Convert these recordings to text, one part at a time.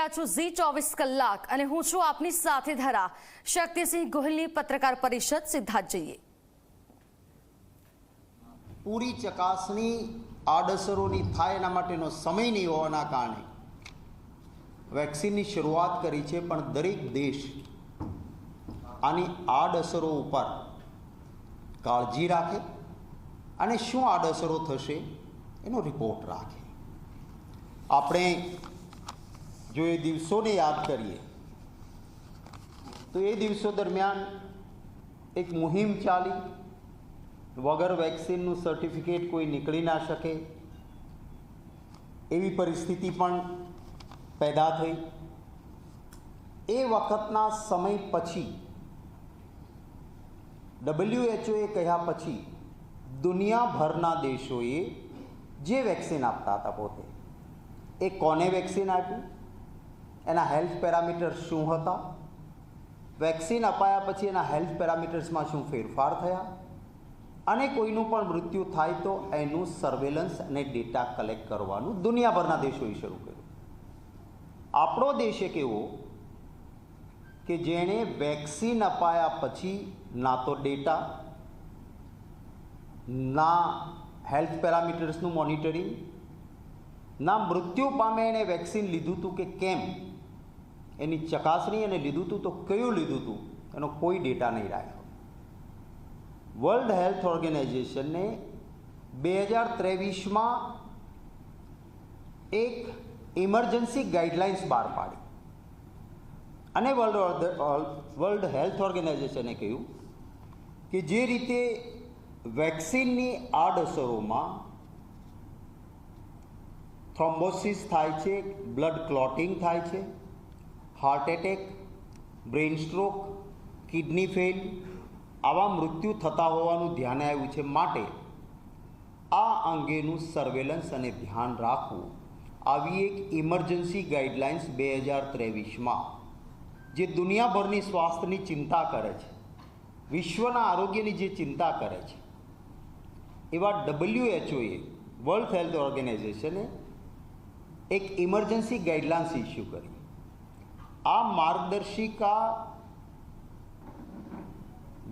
રહ્યા છો ઝી 24 કલાક અને હું છું આપની સાથે ધરા શક્તિસિંહ ગોહિલની પત્રકાર પરિષદ સીધા જઈએ. પૂરી ચકાસણી આડઅસરોની થાય એના માટેનો સમય નહીં હોવાના કારણે વેક્સિનની શરૂઆત કરી છે, પણ દરેક દેશ આની આડઅસરો ઉપર કાળજી રાખે અને શું આડઅસરો થશે એનો રિપોર્ટ રાખે. આપણે જો એ દિવસોને યાદ કરીએ તો એ દિવસો દરમિયાન એક મુહિમ ચાલી, વગર વેક્સિનનું સર્ટિફિકેટ કોઈ નીકળી ના શકે એવી પરિસ્થિતિ પણ પેદા થઈ. એ વખતના સમય પછી WHO કહ્યા પછી દુનિયાભરના દેશોએ જે વેક્સિન આપતા હતા પોતે એ કોને વેક્સિન આપ્યું, એના હેલ્થ પેરામીટર્સ શું હતા, વેક્સિન અપાયા પછી એના હેલ્થ પેરામીટર્સમાં શું ફેરફાર થયા, અને કોઈનું પણ મૃત્યુ થાય તો એનું સર્વેલન્સ અને ડેટા કલેક્ટ કરવાનું દુનિયાભરના દેશોએ શરૂ કર્યું. આપણો દેશ એક એવો કે જેણે વેક્સિન અપાયા પછી ના તો ડેટા, ના હેલ્થ પેરામીટર્સનું મોનિટરિંગ, ના મૃત્યુ પામે એણે વેક્સિન લીધું હતું કે કેમ એની ચકાસણી, અને લીધું હતું તો કયું લીધું હતું એનો કોઈ ડેટા નહીં રાખ્યો. વર્લ્ડ હેલ્થ ઓર્ગેનાઇઝેશને 2023માં એક ઇમરજન્સી ગાઈડલાઇન્સ બહાર પાડી અને વર્લ્ડ હેલ્થ ઓર્ગેનાઇઝેશને કહ્યું કે જે રીતે વેક્સિનની આડઅસરોમાં થ્રોમ્બોસિસ થાય છે, બ્લડ ક્લોટિંગ થાય છે, heart attack, brain stroke, kidney fail આવા મૃત્યુ થતા હોવાનું ધ્યાને આવ્યું છે. માટે આ અંગેનું સર્વેલન્સ અને ધ્યાન રાખવું, આવી એક ઇમરજન્સી ગાઈડલાઇન્સ 2023માં જે દુનિયાભરની સ્વાસ્થ્યની ચિંતા કરે છે, વિશ્વના આરોગ્યની જે ચિંતા કરે છે, એવા WHOએ વર્લ્ડ હેલ્થ ઓર્ગેનાઇઝેશને એક ઇમરજન્સી ગાઈડલાઇન્સ ઇસ્યુ કરી. આ માર્ગદર્શિકા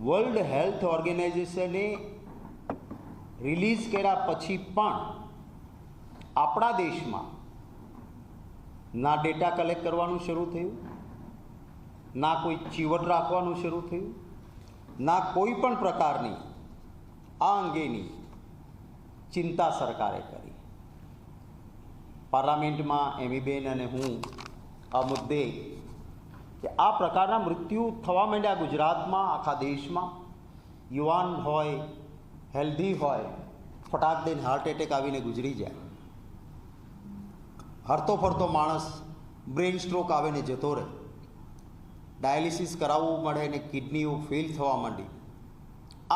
વર્લ્ડ હેલ્થ ઓર્ગેનાઇઝેશને રિલીઝ કર્યા પછી પણ આપણા દેશમાં ના ડેટા કલેક્ટ કરવાનું શરૂ થયું, ના કોઈ ચીવટ રાખવાનું શરૂ થયું, ના કોઈ પણ પ્રકારની આ અંગેની ચિંતા સરકારે કરી. પાર્લામેન્ટમાં એમીબેન અને હું આ મુદ્દે કે આ પ્રકારના મૃત્યુ થવા માંડ્યા ગુજરાતમાં, આખા દેશમાં, યુવાન હોય, હેલ્ધી હોય, ફટાક દઈને હાર્ટ એટેક આવીને ગુજરી જાય, હરતો ફરતો માણસ બ્રેઇન સ્ટ્રોક આવે ને જતો રહે, ડાયાલિસિસ કરાવવું મળે ને કિડનીઓ ફેલ થવા માંડી.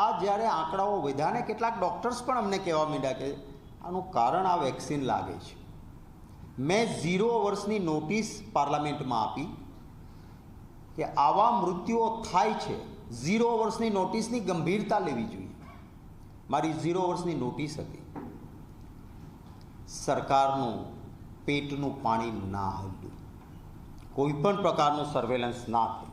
આ જ્યારે આંકડાઓ વધ્યા ને કેટલાક ડૉક્ટર્સ પણ અમને કહેવા માંડ્યા કે આનું કારણ આ વેક્સિન લાગે છે. મેં 0 વર્ષની નોટિસ પાર્લામેન્ટમાં આપી કે આવા મૃત્યુઓ થાય છે, 0 વર્ષની નોટિસની ગંભીરતા લેવી જોઈએ. મારી 0 વર્ષની નોટિસ હતી. સરકારનું પેટનું પાણી ના હલ્યું, કોઈ પણ પ્રકારનું સર્વેલન્સ ના થયું.